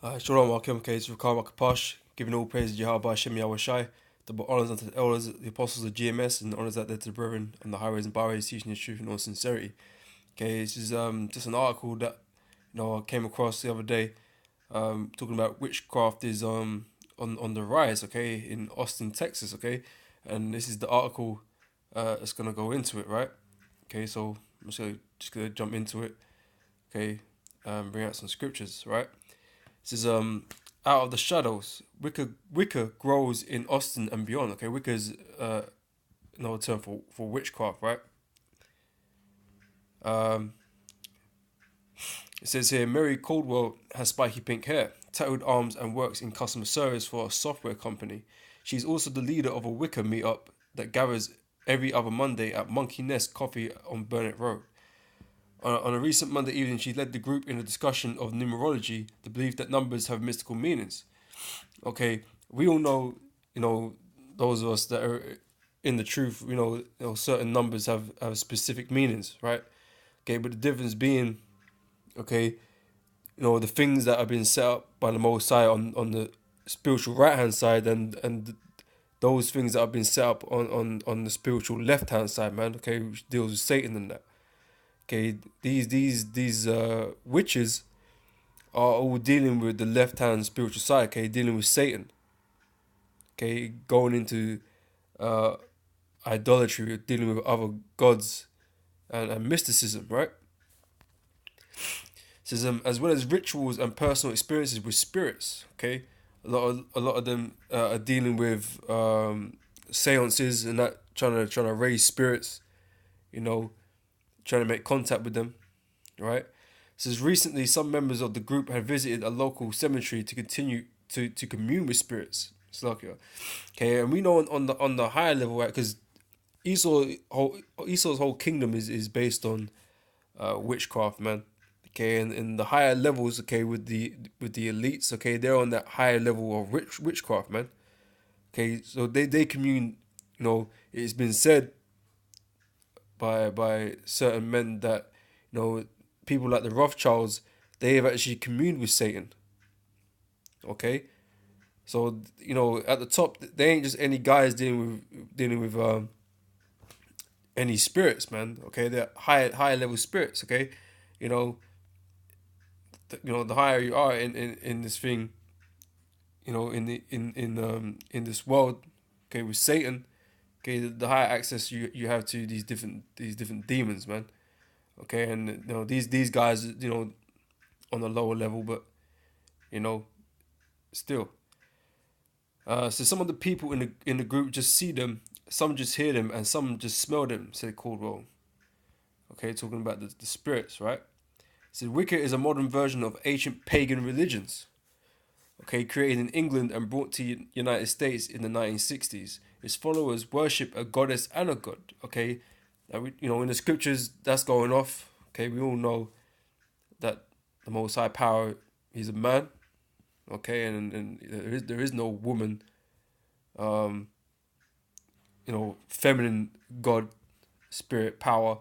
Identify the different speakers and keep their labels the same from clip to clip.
Speaker 1: Shalom Akim Case Rakam Akapash, giving all praise to Yahweh Shem Yahweh Shai, double honors unto the elders, the apostles of GMS, and honors out there to the brethren on the highways and byways, teaching the truth in all sincerity. Okay, this is just an article that I came across the other day, talking about witchcraft is on the rise. Okay, in Austin, Texas. Okay, and this is the article that's gonna go into it, right? Okay, so I'm just gonna jump into it. Okay, bring out some scriptures, right? This is out of the shadows. Wicca grows in Austin and beyond. Okay, Wicca is another term for witchcraft, right? Um, it says here, Mary Caldwell has spiky pink hair, tattooed arms, and works in customer service for a software company. She's also the leader of a Wicca meetup that gathers every other Monday at Monkey Nest Coffee on Burnett Road. On a recent Monday evening, she led the group in a discussion of numerology, the belief that numbers have mystical meanings. Okay, we all know, those of us that are in the truth, certain numbers have specific meanings, right? Okay, but the difference being, okay, the things that have been set up by the Most High on the spiritual right hand side, and those things that have been set up on the spiritual left hand side, man. Okay, which deals with Satan and that. Okay, these witches are all dealing with the left hand spiritual side. Okay, dealing with Satan. Okay, going into uh, idolatry, dealing with other gods and mysticism, right? It says as well as rituals and personal experiences with spirits. Okay, a lot of them are dealing with seances and that, trying to raise spirits. You know, trying to make contact with them, right? It says recently some members of the group had visited a local cemetery to continue to commune with spirits. Slakia. Okay, and we know on the higher level, right? Because Esau's whole kingdom is based on witchcraft, man. Okay, and in the higher levels, okay, with the elites, okay, they're on that higher level of witchcraft, man. Okay, so they commune. It's been said by certain men that people like the Rothschilds, they have actually communed with Satan. Okay, so at the top, they ain't just any guys dealing with any spirits, man. Okay, they're higher level spirits. Okay, you know, the higher you are in this thing, in this world, okay, with Satan, okay, the higher access you have to these different demons, man. Okay, and these guys, on a lower level, but you know, still. So some of the people in the group just see them, some just hear them, and some just smell them. Said Caldwell. Okay, talking about the spirits, right? So Wicca is a modern version of ancient pagan religions. Okay, created in England and brought to the United States in the 1960s. Its followers worship a goddess and a god. Okay, and in the scriptures that's going off. Okay, we all know that the Most High Power, he's a man. Okay, and there is no woman, um, feminine god, spirit, power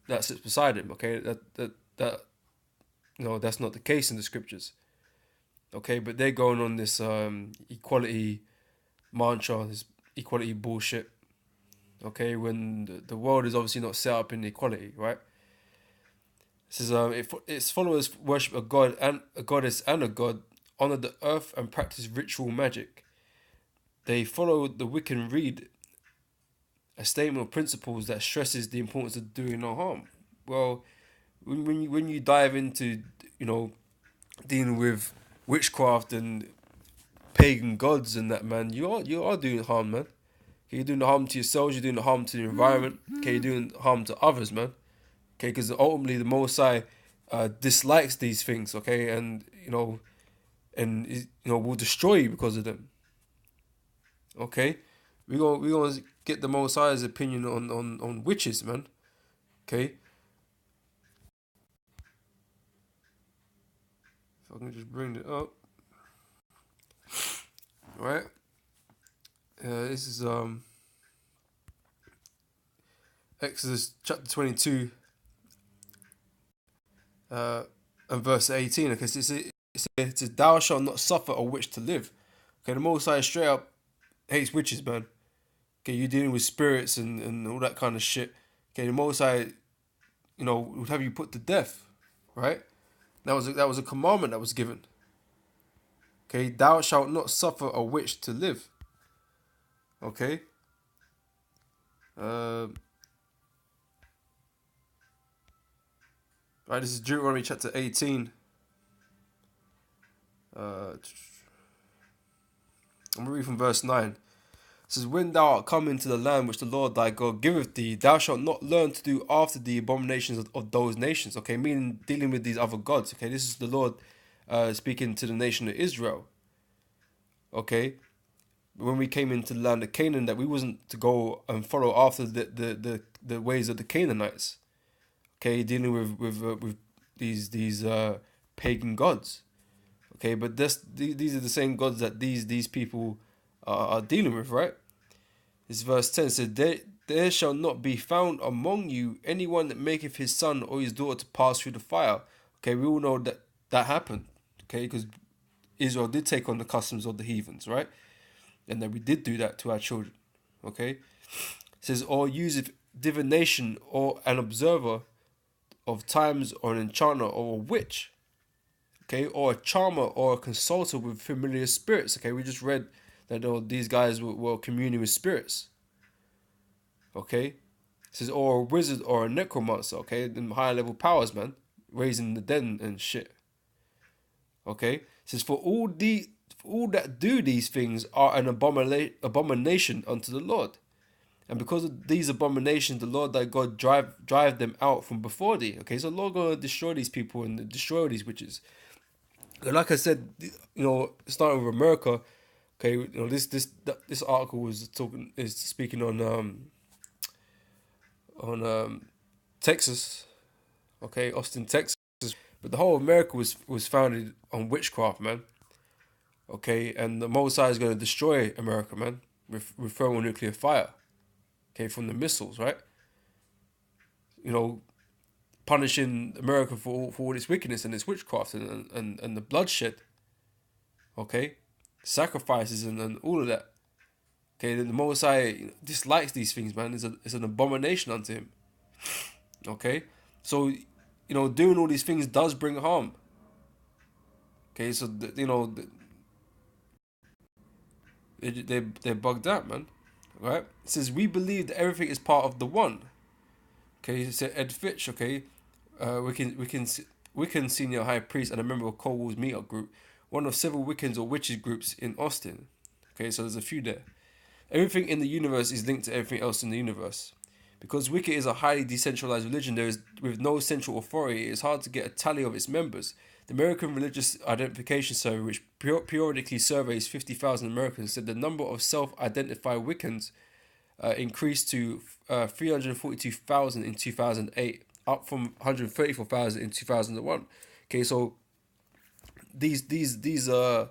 Speaker 1: that sits beside him. Okay, that's not the case in the scriptures. Okay, but they're going on this equality mantra, this equality bullshit. Okay, when the world is obviously not set up in equality, right? It says its followers worship a god and a goddess and a god, honor the earth and practice ritual magic. They follow the Wiccan Rede, a statement of principles that stresses the importance of doing no harm. Well, when you dive into dealing with witchcraft and pagan gods and that, man, you are doing harm, man. Okay, you're doing the harm to yourselves. You're doing the harm to the environment. Okay, you're doing harm to others, man. Okay, because ultimately the Most High dislikes these things. Okay, and will destroy you because of them. Okay, we gonna get the Most High's opinion on witches, man. Okay, if I can just bring it up, right? This is Exodus chapter 22, and verse 18. Okay, so It says, "Thou shalt not suffer a witch to live." Okay, the Most High straight up hates witches, man. Okay, you're dealing with spirits and all that kind of shit. Okay, the Most High, would have you put to death, right? That was a commandment that was given. Okay, thou shalt not suffer a witch to live. Okay, uh, right. This is Deuteronomy chapter 18. I'm gonna read from verse 9. It says, "When thou art come into the land which the Lord thy God giveth thee, thou shalt not learn to do after the abominations of those nations." Okay, meaning dealing with these other gods. Okay, this is the Lord speaking to the nation of Israel. Okay, when we came into the land of Canaan, that we wasn't to go and follow after the ways of the Canaanites. Okay, dealing with these pagan gods. Okay, but these are the same gods that these people are dealing with, right? This verse 10 says, there shall not be found among you anyone that maketh his son or his daughter to pass through the fire. Okay, we all know that happened. Okay, because Israel did take on the customs of the heathens, right? And that we did do that to our children. Okay, it says, or useth divination or an observer of times or an enchanter or a witch. Okay, or a charmer or a consulter with familiar spirits. Okay, we just read that these guys were communing with spirits. Okay, it says, or a wizard or a necromancer. Okay, them higher level powers, man, raising the dead and shit. Okay, it says, for all that do these things are an abomination unto the Lord. And because of these abominations, the Lord thy God drive them out from before thee. Okay, so the Lord gonna destroy these people and destroy these witches. And like I said, starting with America. Okay, this article is speaking on Texas. Okay, Austin, Texas. But the whole of America was founded on witchcraft, man. Okay, and the Most High is going to destroy America, man, with thermonuclear fire. Okay, from the missiles, right? You know, punishing America for all its wickedness and its witchcraft and the bloodshed. Okay, sacrifices and all of that. Okay, the Most High dislikes these things, man. It's an abomination unto him. Okay, so doing all these things does bring harm. Okay, so they're bugged out, man. Right? It says we believe that everything is part of the one. Okay, it said Ed Fitch. Okay, Wiccan senior high priest and a member of Colwell's meetup group, one of several Wiccans or witches groups in Austin. Okay, so there's a few there. Everything in the universe is linked to everything else in the universe. Because Wicca is a highly decentralized religion, there is with no central authority, it is hard to get a tally of its members. The American Religious Identification Survey, which periodically surveys 50,000 Americans, said the number of self-identified Wiccans increased to 342,000 in 2008, up from 134,000 in 2001. Okay, so these these these uh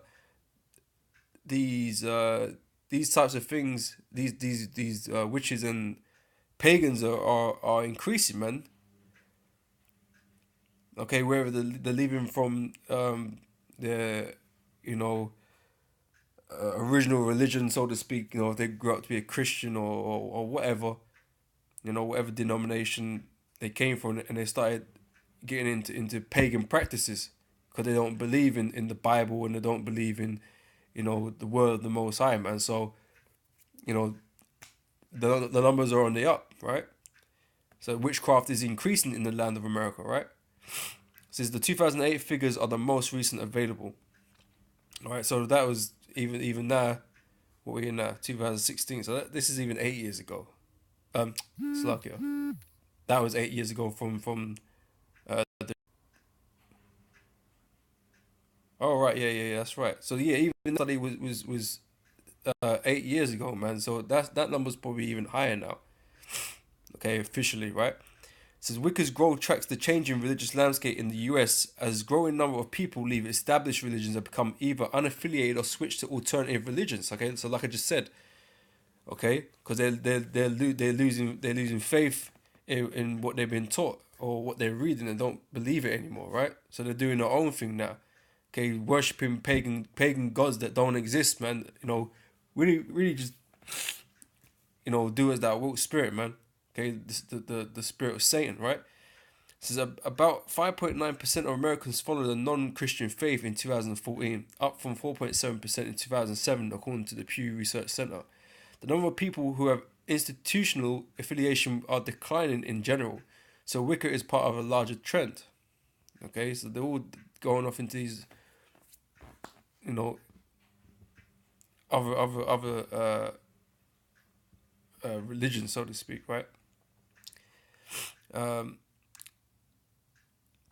Speaker 1: these uh these types of things, these witches and pagans are increasing, man. Okay, wherever they're leaving from their you know original religion, so to speak. If they grew up to be a Christian or whatever, whatever denomination they came from, and they started getting into pagan practices because they don't believe in the Bible and they don't believe in the word of the Most High, man. So you know the numbers are on the up, right? So witchcraft is increasing in the land of America, right? Since the 2008 figures are the most recent available. All right, so that was even now, what we're in now, 2016. So this is even 8 years ago. Slovakia. That was 8 years ago from. Oh right, yeah, that's right. So yeah, even the study was 8 years ago, man. So that number's probably even higher now. Okay, officially, right? Says Wicca's growth tracks the changing religious landscape in the US as growing number of people leave established religions and become either unaffiliated or switch to alternative religions. Okay, so like I just said, okay, because they're losing faith in what they've been taught or what they're reading and don't believe it anymore, right? So they're doing their own thing now. Okay, worshipping pagan gods that don't exist, man. Really just do as thou wilt, spirit, man. Okay, this the spirit of Satan, right? Says about 5.9% of Americans follow the non-Christian faith in 2014, up from 4.7% in 2007, according to the Pew Research Center. The number of people who have institutional affiliation are declining in general, so Wicca is part of a larger trend. Okay, so they're all going off into these, you know, other religions, so to speak, right? Um,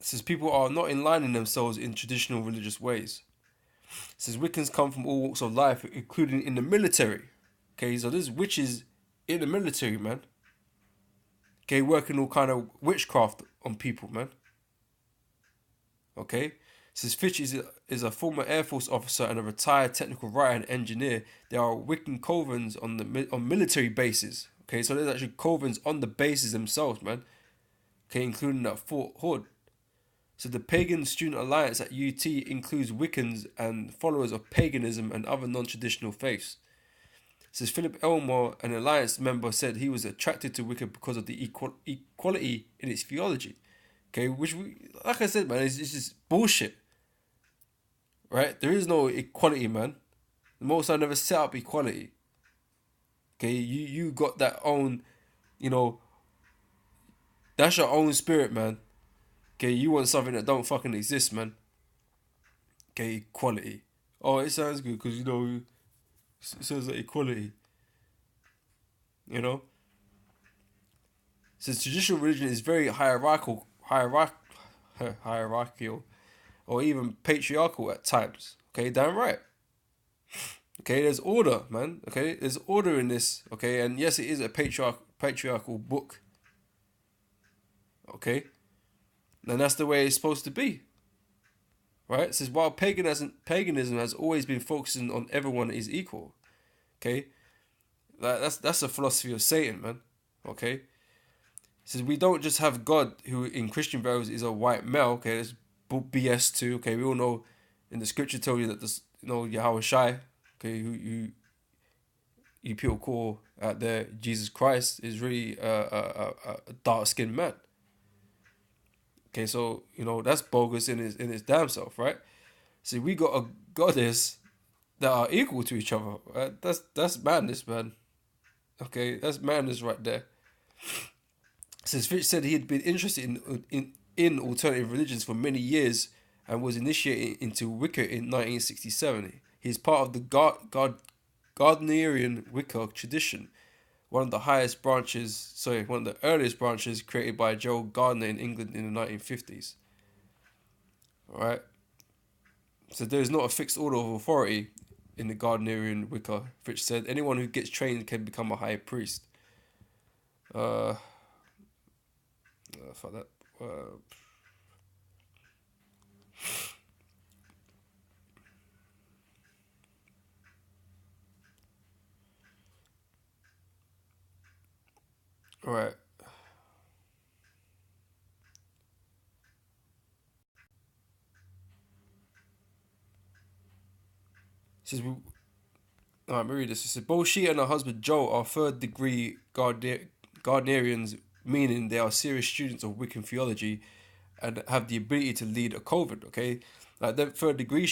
Speaker 1: Says people are not enlightening themselves in traditional religious ways. Says Wiccans come from all walks of life, including in the military. Okay, so there's witches in the military, man. Okay, working all kind of witchcraft on people, man. Okay, says Fitch is a former Air Force officer and a retired technical writer and engineer. There are Wiccan covens on military bases. Okay, so there's actually covens on the bases themselves, man. Okay, including at Fort Hood. So the Pagan Student Alliance at UT includes Wiccans and followers of paganism and other non-traditional faiths. Says Philip Elmore, an alliance member, said he was attracted to Wicca because of the equality in its theology. Okay, like I said, man, it's just bullshit. Right? There is no equality, man. The Most High never set up equality. Okay, you got that own, you know, that's your own spirit, man. Okay, you want something that don't fucking exist, man. Okay, equality. Oh, it sounds good because it says like equality. You know, since traditional religion is very hierarchical, or even patriarchal at times. Okay, damn right. Okay, there's order, man. Okay, there's order in this. Okay, and yes, it is a patriarchal book. Okay, and that's the way it's supposed to be. Right? It says while paganism has always been focusing on everyone is equal. Okay, that's a philosophy of Satan, man. Okay, it says we don't just have God who in Christian values is a white male. Okay, that's BS too. Okay, we all know in the scripture tell you that this Yahweh Shai. Okay, who you people call out there Jesus Christ is really a dark skinned man. Okay, so that's bogus in his damn self, right? See, we got a goddess that are equal to each other. Right? That's madness, man. Okay, that's madness right there. Since Fitch said he had been interested in alternative religions for many years and was initiated into Wicca in 1967. He is part of the Gardnerian Wicca tradition, one of the earliest branches created by Gerald Gardner in England in the 1950s. Alright? So there is not a fixed order of authority in the Gardnerian Wicca, Fitch said. Anyone who gets trained can become a high priest. Fuck that. Alright. Says we. Alright, let me read this. It says both she and her husband Joe are third degree Gardnerians, meaning they are serious students of Wiccan theology and have the ability to lead a coven. Okay, like that third degree